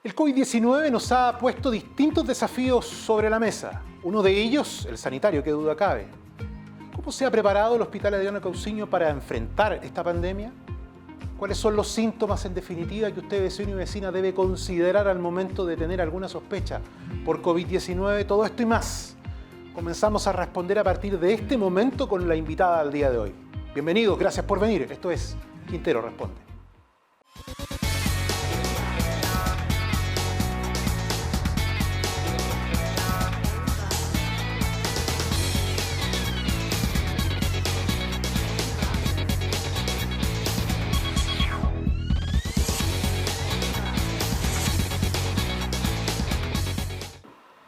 El COVID-19 nos ha puesto distintos desafíos sobre la mesa. Uno de ellos, el sanitario, qué duda cabe. ¿Cómo se ha preparado el Hospital Adriano Cousiño para enfrentar esta pandemia? ¿Cuáles son los síntomas, en definitiva, que usted, vecino y vecina, debe considerar al momento de tener alguna sospecha por COVID-19? Todo esto y más. Comenzamos a responder a partir de este momento con la invitada al día de hoy. Bienvenidos, gracias por venir. Esto es Quintero Responde.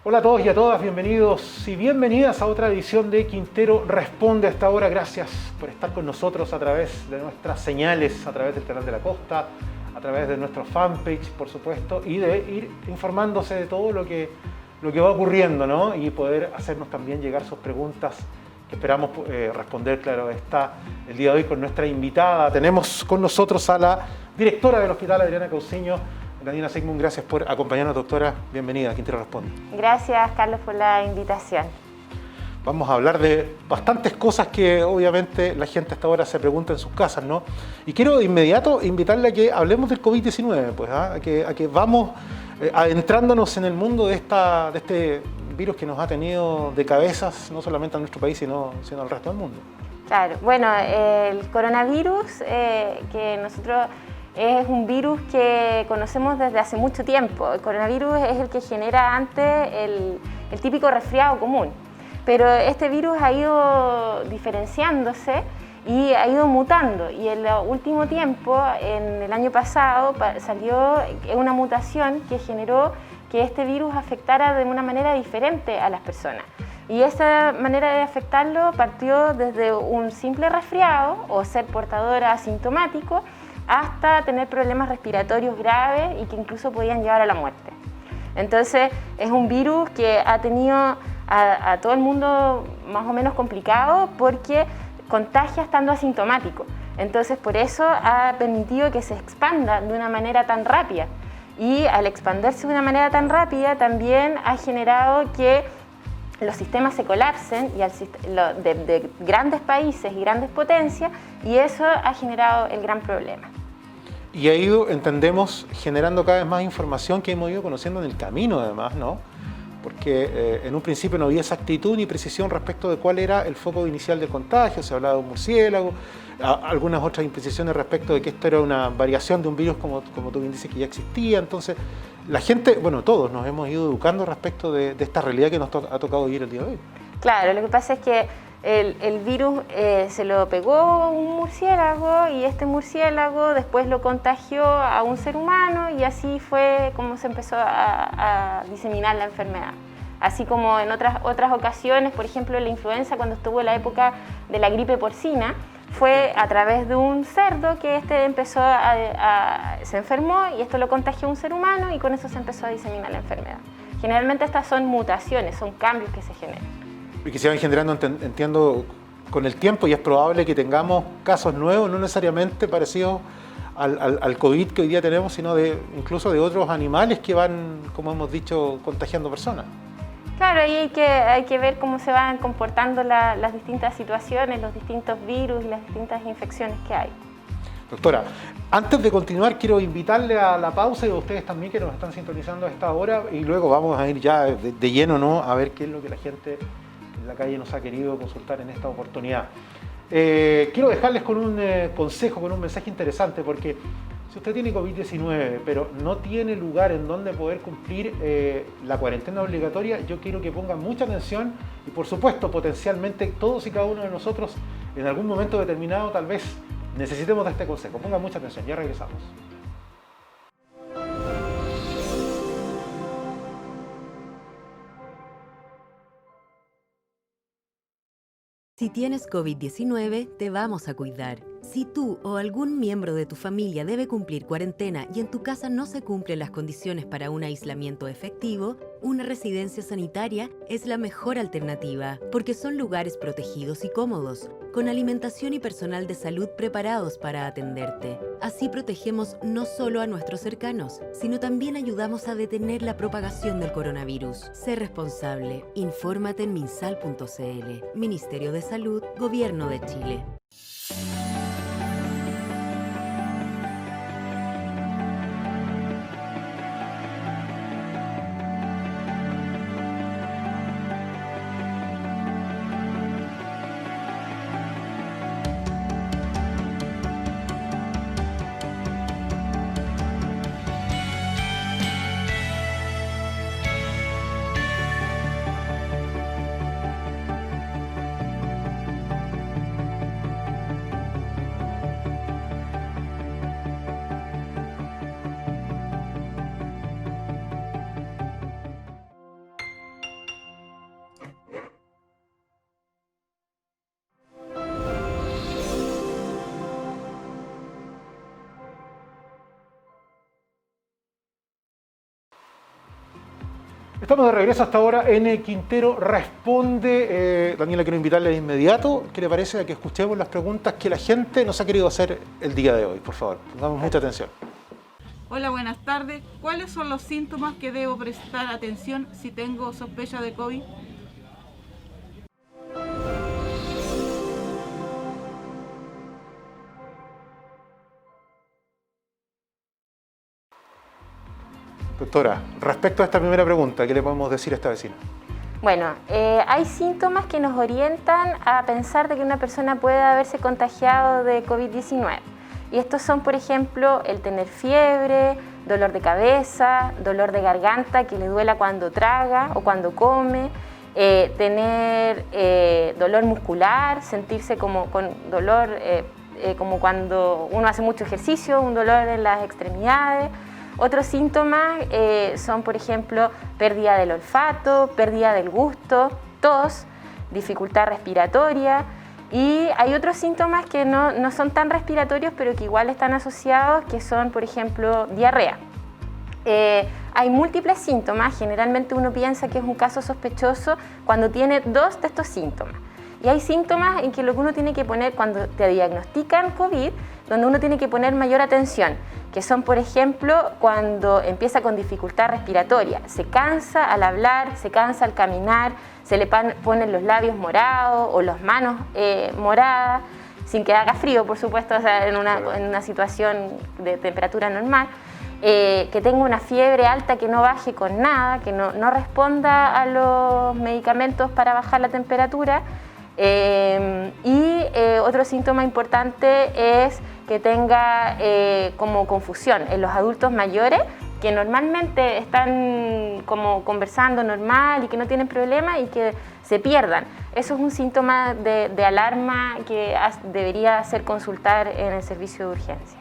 Hola a todos y a todas, bienvenidos y bienvenidas a otra edición de Quintero Responde a esta hora. Gracias por estar con nosotros a través de nuestras señales, a través del Canal de la Costa, a través de nuestro fanpage, por supuesto, y de ir informándose de todo lo que va ocurriendo, ¿no? Y poder hacernos también llegar sus preguntas que esperamos responder, claro está, el día de hoy con nuestra invitada. Tenemos con nosotros a la directora del Hospital Adriano Cousiño, Daniela Sigmund. Gracias por acompañarnos, doctora. Bienvenida a Quintero Responde. Gracias, Carlos, por la invitación. Vamos a hablar de bastantes cosas que obviamente la gente hasta ahora se pregunta en sus casas, ¿no? Y quiero de inmediato invitarle a que hablemos del COVID-19, pues, a que vamos adentrándonos en el mundo de este virus que nos ha tenido de cabezas, no solamente a nuestro país, sino al resto del mundo. Claro, bueno, el coronavirus que nosotros... Es un virus que conocemos desde hace mucho tiempo. El coronavirus es el que genera antes el típico resfriado común. Pero este virus ha ido diferenciándose y ha ido mutando. Y en el último tiempo, en el año pasado, salió una mutación que generó que este virus afectara de una manera diferente a las personas. Y esa manera de afectarlo partió desde un simple resfriado o ser portador asintomático, hasta tener problemas respiratorios graves y que incluso podían llevar a la muerte. Entonces es un virus que ha tenido a todo el mundo más o menos complicado porque contagia estando asintomático. Entonces por eso ha permitido que se expanda de una manera tan rápida. Y al expandirse de una manera tan rápida también ha generado que los sistemas se colapsen de grandes países y grandes potencias, y eso ha generado el gran problema. Y ha ido, entendemos, generando cada vez más información que hemos ido conociendo en el camino, además, ¿no? Porque en un principio no había exactitud ni precisión respecto de cuál era el foco inicial del contagio. Se hablaba de un murciélago, algunas otras imprecisiones respecto de que esto era una variación de un virus, como tú bien dices, que ya existía. Entonces, la gente, bueno, todos nos hemos ido educando respecto de esta realidad que nos ha tocado vivir el día de hoy. Claro, lo que pasa es que el virus se lo pegó un murciélago y este murciélago después lo contagió a un ser humano y así fue como se empezó a diseminar la enfermedad. Así como en otras ocasiones, por ejemplo la influenza, cuando estuvo la época de la gripe porcina, fue a través de un cerdo que se enfermó y esto lo contagió a un ser humano y con eso se empezó a diseminar la enfermedad. Generalmente estas son mutaciones, son cambios que se generan. Y que se van generando, entiendo, con el tiempo, y es probable que tengamos casos nuevos, no necesariamente parecidos al COVID que hoy día tenemos, sino incluso de otros animales que van, como hemos dicho, contagiando personas. Claro, y hay que ver cómo se van comportando las distintas situaciones, los distintos virus y las distintas infecciones que hay. Doctora, antes de continuar quiero invitarle a la pausa y a ustedes también que nos están sintonizando a esta hora, y luego vamos a ir ya de lleno, ¿no?, a ver qué es lo que la gente en la calle nos ha querido consultar en esta oportunidad. Quiero dejarles con un consejo, con un mensaje interesante, porque si usted tiene COVID-19 pero no tiene lugar en donde poder cumplir la cuarentena obligatoria, yo quiero que pongan mucha atención y, por supuesto, potencialmente todos y cada uno de nosotros en algún momento determinado tal vez necesitemos de este consejo. Pongan mucha atención, ya regresamos. Si tienes COVID-19, te vamos a cuidar. Si tú o algún miembro de tu familia debe cumplir cuarentena y en tu casa no se cumplen las condiciones para un aislamiento efectivo, una residencia sanitaria es la mejor alternativa, porque son lugares protegidos y cómodos, con alimentación y personal de salud preparados para atenderte. Así protegemos no solo a nuestros cercanos, sino también ayudamos a detener la propagación del coronavirus. Sé responsable. Infórmate en minsal.cl. Ministerio de Salud, Gobierno de Chile. Estamos de regreso hasta ahora en el Quintero Responde. Daniela, quiero invitarle de inmediato. ¿Qué le parece a que escuchemos las preguntas que la gente nos ha querido hacer el día de hoy? Por favor, pongamos mucha atención. Hola, buenas tardes. ¿Cuáles son los síntomas que debo prestar atención si tengo sospecha de COVID? Doctora, respecto a esta primera pregunta, ¿qué le podemos decir a esta vecina? Bueno, hay síntomas que nos orientan a pensar de que una persona puede haberse contagiado de COVID-19. Y estos son, por ejemplo, el tener fiebre, dolor de cabeza, dolor de garganta que le duela cuando traga o cuando come, tener dolor muscular, sentirse como con dolor como cuando uno hace mucho ejercicio, un dolor en las extremidades. Otros síntomas son, por ejemplo, pérdida del olfato, pérdida del gusto, tos, dificultad respiratoria. Y hay otros síntomas que no son tan respiratorios, pero que igual están asociados, que son, por ejemplo, diarrea. Hay múltiples síntomas, generalmente uno piensa que es un caso sospechoso cuando tiene dos de estos síntomas. Y hay síntomas en que lo que uno tiene que poner cuando te diagnostican COVID, donde uno tiene que poner mayor atención, que son, por ejemplo, cuando empieza con dificultad respiratoria, se cansa al hablar, se cansa al caminar, se le ponen los labios morados o las manos moradas, sin que haga frío, por supuesto, o sea, en una situación de temperatura normal, que tenga una fiebre alta que no baje con nada, que no responda a los medicamentos para bajar la temperatura. Otro síntoma importante es que tenga como confusión en los adultos mayores que normalmente están como conversando normal y que no tienen problema y que se pierdan. Eso es un síntoma de alarma que debería hacer consultar en el servicio de urgencia.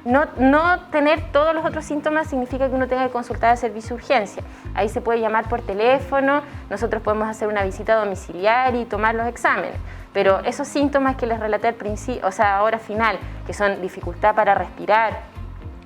No tener todos los otros síntomas significa que uno tenga que consultar al servicio de urgencia. Ahí se puede llamar por teléfono, nosotros podemos hacer una visita domiciliaria y tomar los exámenes. Pero esos síntomas que les relaté al principio, o sea, ahora final, que son dificultad para respirar,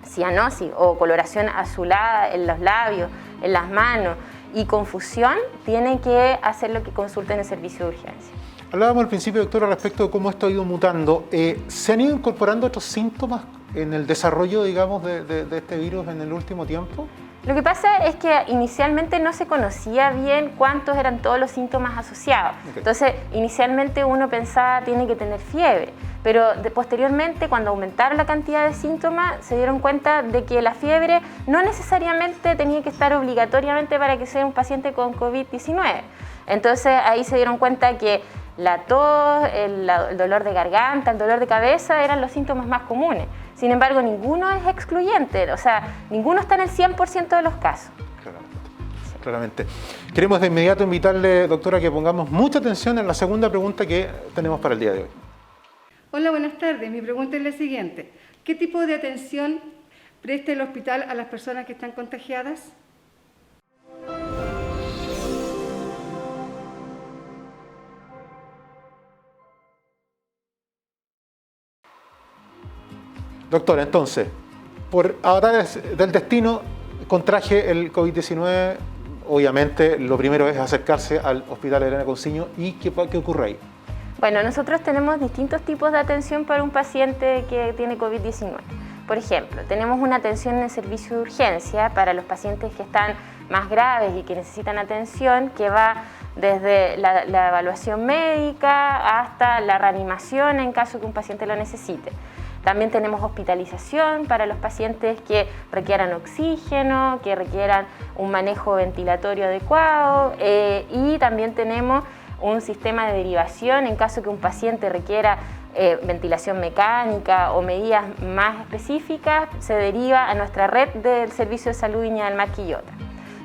cianosis o coloración azulada en los labios, en las manos y confusión, tienen que hacer lo que consulten el servicio de urgencia. Hablábamos al principio, doctora, respecto de cómo esto ha ido mutando. ¿Se han ido incorporando otros síntomas en el desarrollo, digamos, de este virus en el último tiempo? Lo que pasa es que inicialmente no se conocía bien cuántos eran todos los síntomas asociados. Okay. Entonces, inicialmente uno pensaba tiene que tener fiebre, pero posteriormente, cuando aumentaron la cantidad de síntomas, se dieron cuenta de que la fiebre no necesariamente tenía que estar obligatoriamente para que sea un paciente con COVID-19. Entonces, ahí se dieron cuenta que la tos, el dolor de garganta, el dolor de cabeza eran los síntomas más comunes. Sin embargo, ninguno es excluyente, o sea, ninguno está en el 100% de los casos. Claramente. Queremos de inmediato invitarle, doctora, que pongamos mucha atención en la segunda pregunta que tenemos para el día de hoy. Hola, buenas tardes. Mi pregunta es la siguiente. ¿Qué tipo de atención presta el hospital a las personas que están contagiadas? Doctora, entonces, por avatares del destino, contraje el COVID-19. Obviamente, lo primero es acercarse al Hospital Elena Cousiño. ¿Y qué ocurre ahí? Bueno, nosotros tenemos distintos tipos de atención para un paciente que tiene COVID-19. Por ejemplo, tenemos una atención en el servicio de urgencia para los pacientes que están más graves y que necesitan atención, que va desde la evaluación médica hasta la reanimación en caso que un paciente lo necesite. También tenemos hospitalización para los pacientes que requieran oxígeno, que requieran un manejo ventilatorio adecuado, y también tenemos un sistema de derivación en caso que un paciente requiera ventilación mecánica o medidas más específicas, se deriva a nuestra red del Servicio de Salud Viña del Mar Quillota.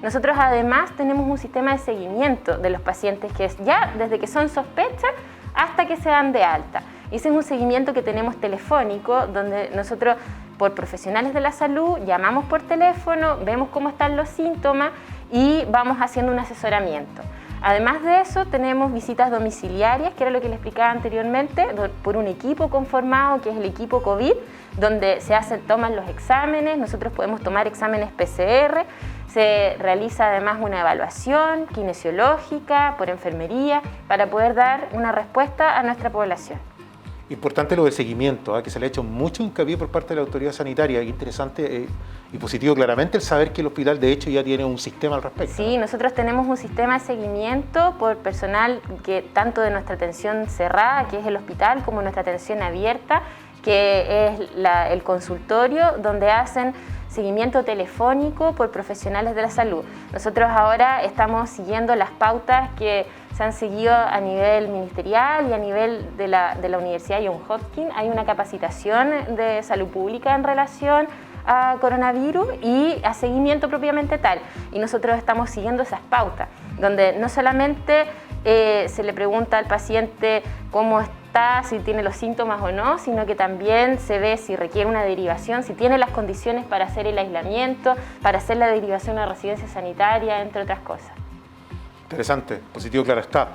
Nosotros además tenemos un sistema de seguimiento de los pacientes que es ya desde que son sospechas hasta que se dan de alta. Y ese es un seguimiento que tenemos telefónico, donde nosotros, por profesionales de la salud, llamamos por teléfono, vemos cómo están los síntomas y vamos haciendo un asesoramiento. Además de eso, tenemos visitas domiciliarias, que era lo que le explicaba anteriormente, por un equipo conformado, que es el equipo COVID, donde toman los exámenes, nosotros podemos tomar exámenes PCR, se realiza además una evaluación kinesiológica por enfermería para poder dar una respuesta a nuestra población. Importante lo del seguimiento, que se le ha hecho mucho hincapié por parte de la autoridad sanitaria. Interesante y positivo claramente el saber que el hospital de hecho ya tiene un sistema al respecto. Sí, nosotros tenemos un sistema de seguimiento por personal que tanto de nuestra atención cerrada, que es el hospital, como nuestra atención abierta, que es el consultorio, donde hacen seguimiento telefónico por profesionales de la salud. Nosotros ahora estamos siguiendo las pautas que se han seguido a nivel ministerial y a nivel de la Universidad Johns Hopkins. Hay una capacitación de salud pública en relación a coronavirus y a seguimiento propiamente tal. Y nosotros estamos siguiendo esas pautas, donde no solamente se le pregunta al paciente cómo está, si tiene los síntomas o no, sino que también se ve si requiere una derivación, si tiene las condiciones para hacer el aislamiento, para hacer la derivación a residencia sanitaria, entre otras cosas. Interesante, positivo, claro está.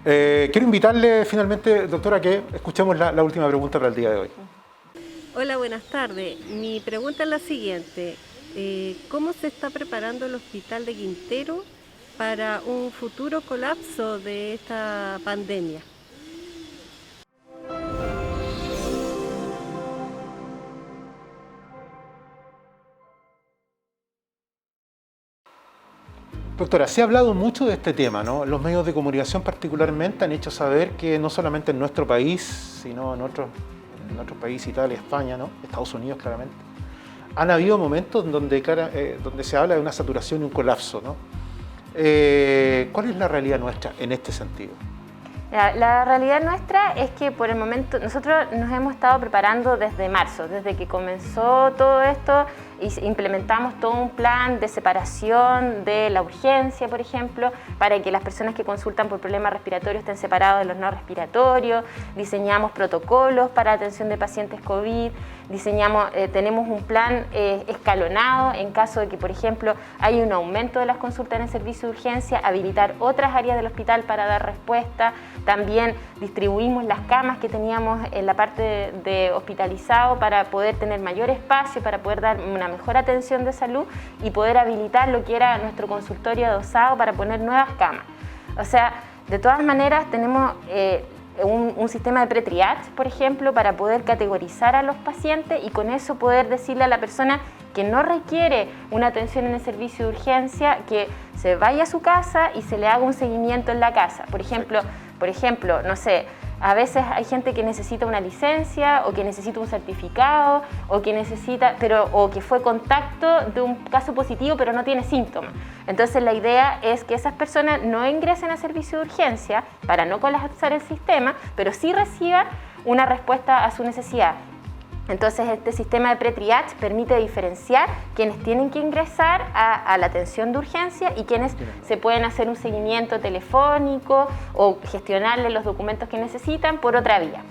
Quiero invitarle finalmente, doctora, que escuchemos la última pregunta para el día de hoy. Hola, buenas tardes. Mi pregunta es la siguiente. ¿Cómo se está preparando el Hospital de Quintero para un futuro colapso de esta pandemia? Doctora, se ha hablado mucho de este tema, ¿no? Los medios de comunicación particularmente han hecho saber que no solamente en nuestro país, sino en otros países, Italia, España, ¿no? Estados Unidos claramente, han habido momentos donde se habla de una saturación y un colapso, ¿no? ¿Cuál es la realidad nuestra en este sentido? La realidad nuestra es que por el momento nosotros nos hemos estado preparando desde marzo, desde que comenzó todo esto, y implementamos todo un plan de separación de la urgencia, por ejemplo, para que las personas que consultan por problemas respiratorios estén separados de los no respiratorios. Diseñamos protocolos para atención de pacientes COVID, tenemos un plan escalonado en caso de que, por ejemplo, hay un aumento de las consultas en el servicio de urgencia, habilitar otras áreas del hospital para dar respuesta. También distribuimos las camas que teníamos en la parte de hospitalizado para poder tener mayor espacio, para poder dar una mejor atención de salud y poder habilitar lo que era nuestro consultorio adosado para poner nuevas camas. O sea, de todas maneras tenemos un sistema de pre-triage, por ejemplo, para poder categorizar a los pacientes y con eso poder decirle a la persona que no requiere una atención en el servicio de urgencia, que se vaya a su casa y se le haga un seguimiento en la casa. Por ejemplo, no sé, a veces hay gente que necesita una licencia o que necesita un certificado o que fue contacto de un caso positivo pero no tiene síntomas. Entonces la idea es que esas personas no ingresen a servicio de urgencia para no colapsar el sistema, pero sí reciban una respuesta a su necesidad. Entonces este sistema de pre-triage permite diferenciar quienes tienen que ingresar a la atención de urgencia y quienes se pueden hacer un seguimiento telefónico o gestionarle los documentos que necesitan por otra vía.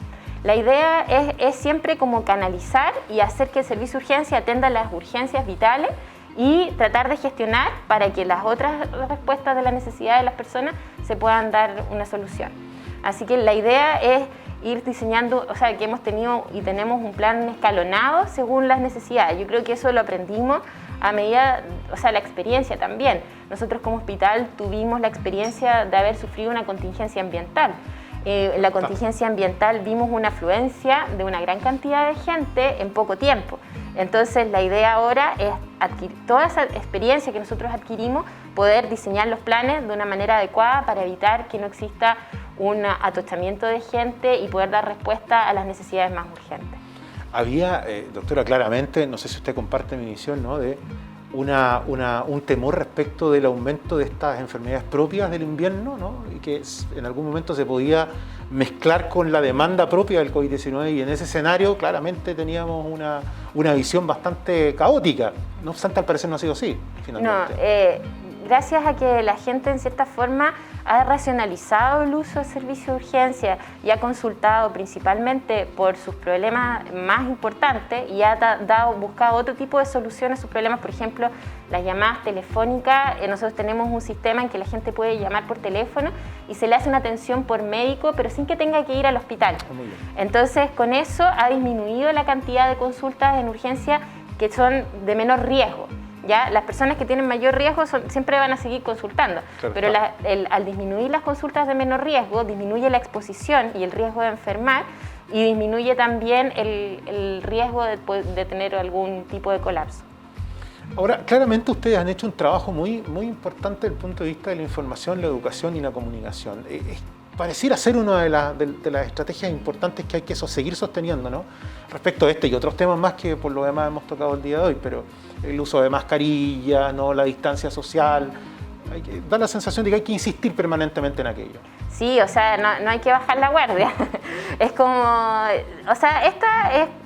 La idea es siempre como canalizar y hacer que el servicio de urgencia atienda las urgencias vitales y tratar de gestionar para que las otras respuestas de la necesidad de las personas se puedan dar una solución. Así que la idea es ir diseñando, o sea, que hemos tenido y tenemos un plan escalonado según las necesidades. Yo creo que eso lo aprendimos a medida, o sea, la experiencia también. Nosotros como hospital tuvimos la experiencia de haber sufrido una contingencia ambiental. En la contingencia ambiental vimos una afluencia de una gran cantidad de gente en poco tiempo. Entonces la idea ahora es adquirir toda esa experiencia que nosotros adquirimos, poder diseñar los planes de una manera adecuada para evitar que no exista un atochamiento de gente y poder dar respuesta a las necesidades más urgentes. Había, doctora, claramente, no sé si usted comparte mi visión, ¿no?, de un temor respecto del aumento de estas enfermedades propias del invierno, ¿no?, y que en algún momento se podía mezclar con la demanda propia del COVID-19, y en ese escenario claramente teníamos una visión bastante caótica. No obstante, al parecer no ha sido así, finalmente. Gracias a que la gente en cierta forma ha racionalizado el uso de servicios de urgencia y ha consultado principalmente por sus problemas más importantes y ha buscado otro tipo de soluciones a sus problemas, por ejemplo, las llamadas telefónicas. Nosotros tenemos un sistema en que la gente puede llamar por teléfono y se le hace una atención por médico, pero sin que tenga que ir al hospital. Muy bien. Entonces, con eso ha disminuido la cantidad de consultas en urgencia que son de menor riesgo. ¿Ya? Las personas que tienen mayor riesgo siempre van a seguir consultando, claro, pero al disminuir las consultas de menor riesgo, disminuye la exposición y el riesgo de enfermar, y disminuye también el riesgo de tener algún tipo de colapso. Ahora, claramente ustedes han hecho un trabajo muy, muy importante desde el punto de vista de la información, la educación y la comunicación. Pareciera ser una de las estrategias importantes que hay que seguir sosteniendo, ¿no?, respecto a este y otros temas más que por lo demás hemos tocado el día de hoy, pero el uso de mascarillas, ¿no?, la distancia social, da la sensación de que hay que insistir permanentemente en aquello. Sí, o sea, no hay que bajar la guardia. Es como, o sea,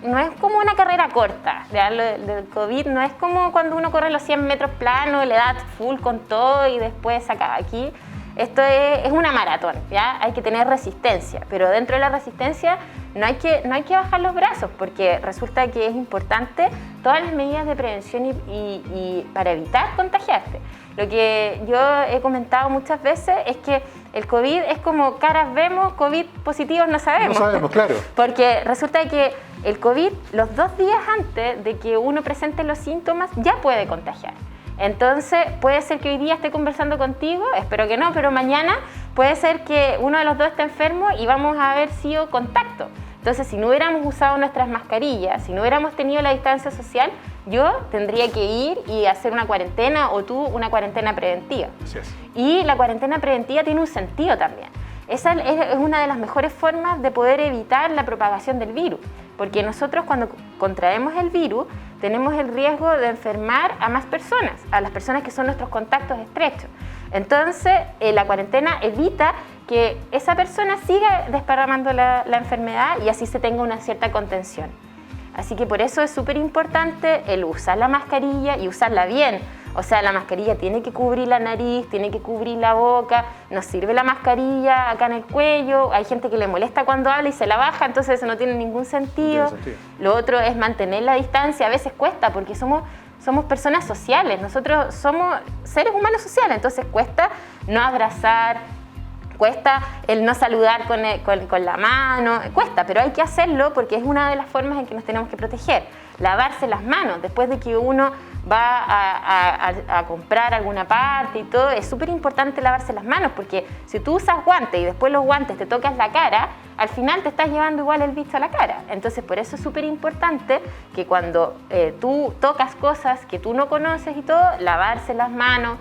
no es como una carrera corta. ¿Ya? Lo del COVID no es como cuando uno corre los 100 metros planos, le da full con todo y después se acaba. Aquí esto es una maratón, ¿ya? Hay que tener resistencia, pero dentro de la resistencia no hay que bajar los brazos, porque resulta que es importante todas las medidas de prevención y para evitar contagiarte. Lo que yo he comentado muchas veces es que el COVID es como caras vemos, COVID positivos no sabemos. No sabemos, claro. Porque resulta que el COVID, los 2 días antes de que uno presente los síntomas, ya puede contagiar. Entonces, puede ser que hoy día esté conversando contigo, espero que no, pero mañana puede ser que uno de los dos esté enfermo y vamos a haber sido contacto. Entonces, si no hubiéramos usado nuestras mascarillas, si no hubiéramos tenido la distancia social, yo tendría que ir y hacer una cuarentena, o tú una cuarentena preventiva. Así es. Y la cuarentena preventiva tiene un sentido también. Esa es una de las mejores formas de poder evitar la propagación del virus, porque nosotros cuando contraemos el virus tenemos el riesgo de enfermar a más personas, a las personas que son nuestros contactos estrechos. Entonces, la cuarentena evita que esa persona siga desparramando la enfermedad y así se tenga una cierta contención. Así que por eso es súper importante el usar la mascarilla y usarla bien. O sea, la mascarilla tiene que cubrir la nariz, tiene que cubrir la boca, nos sirve la mascarilla acá en el cuello, hay gente que le molesta cuando habla y se la baja, entonces eso no tiene ningún sentido. No tiene sentido. Lo otro es mantener la distancia, a veces cuesta porque somos personas sociales, nosotros somos seres humanos sociales, entonces cuesta no abrazar, cuesta el no saludar con la mano, cuesta, pero hay que hacerlo porque es una de las formas en que nos tenemos que proteger. Lavarse las manos después de que uno va a comprar alguna parte y todo, es súper importante lavarse las manos porque si tú usas guantes y después los guantes te tocas la cara, al final te estás llevando igual el bicho a la cara. Entonces por eso es súper importante que cuando tú tocas cosas que tú no conoces y todo, lavarse las manos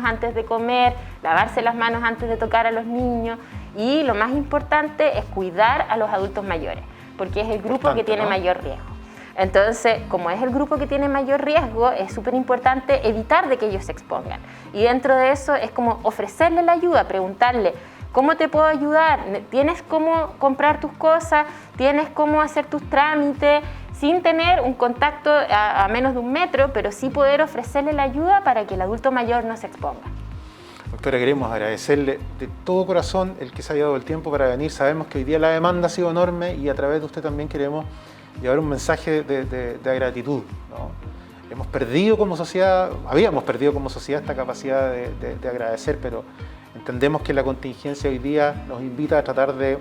antes de comer, lavarse las manos antes de tocar a los niños, y lo más importante es cuidar a los adultos mayores porque es el grupo que tiene mayor riesgo. Entonces, como es el grupo que tiene mayor riesgo, es súper importante evitar de que ellos se expongan. Y dentro de eso es como ofrecerle la ayuda, preguntarle, ¿cómo te puedo ayudar? ¿Tienes cómo comprar tus cosas? ¿Tienes cómo hacer tus trámites? Sin tener un contacto a menos de 1 metro, pero sí poder ofrecerle la ayuda para que el adulto mayor no se exponga. Doctora, queremos agradecerle de todo corazón el que se haya dado el tiempo para venir. Sabemos que hoy día la demanda ha sido enorme y a través de usted también queremos llevar un mensaje de gratitud, ¿no? Habíamos perdido como sociedad esta capacidad de agradecer, pero Entendemos que la contingencia hoy día nos invita a tratar de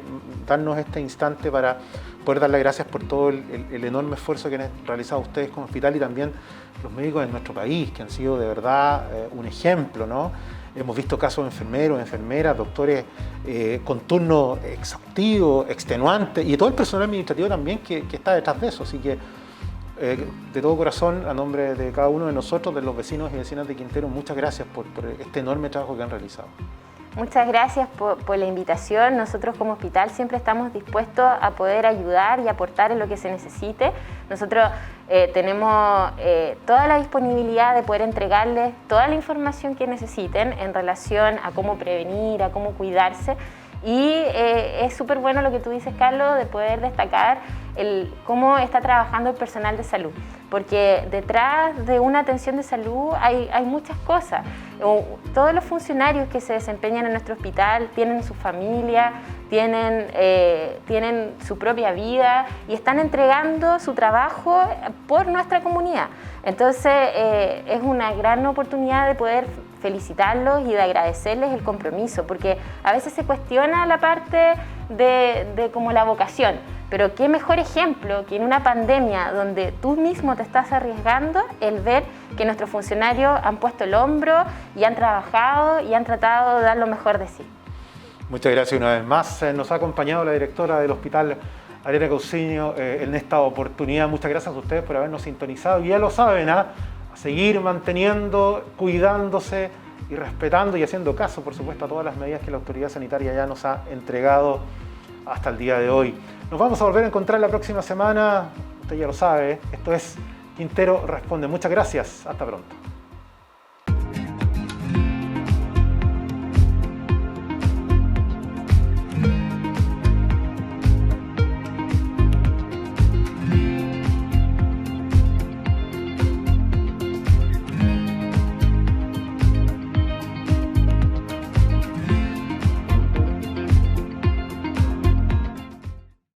darnos este instante para poder dar las gracias por todo el enorme esfuerzo que han realizado ustedes como hospital y también los médicos de nuestro país, que han sido de verdad un ejemplo, ¿no? Hemos visto casos de enfermeros, enfermeras, doctores con turno exhaustivo, extenuante y todo el personal administrativo también que está detrás de eso. Así que de todo corazón, a nombre de cada uno de nosotros, de los vecinos y vecinas de Quintero, muchas gracias por este enorme trabajo que han realizado. Muchas gracias por la invitación. Nosotros como hospital siempre estamos dispuestos a poder ayudar y aportar en lo que se necesite. Nosotros tenemos toda la disponibilidad de poder entregarles toda la información que necesiten en relación a cómo prevenir, a cómo cuidarse. Y es súper bueno lo que tú dices, Carlos, de poder destacar cómo está trabajando el personal de salud, porque detrás de una atención de salud hay muchas cosas. Todos los funcionarios que se desempeñan en nuestro hospital tienen su familia, tienen su propia vida y están entregando su trabajo por nuestra comunidad. Entonces es una gran oportunidad de poder felicitarlos y de agradecerles el compromiso, porque a veces se cuestiona la parte de como la vocación, pero qué mejor ejemplo que en una pandemia donde tú mismo te estás arriesgando, el ver que nuestros funcionarios han puesto el hombro y han trabajado y han tratado de dar lo mejor de sí. Muchas gracias una vez más. Nos ha acompañado la directora del hospital, Ariana Cousiño, en esta oportunidad. Muchas gracias a ustedes por habernos sintonizado. Y ya lo saben, a seguir manteniendo, cuidándose y respetando y haciendo caso, por supuesto, a todas las medidas que la autoridad sanitaria ya nos ha entregado hasta el día de hoy. Nos vamos a volver a encontrar la próxima semana. Usted ya lo sabe, esto es Quintero Responde. Muchas gracias. Hasta pronto.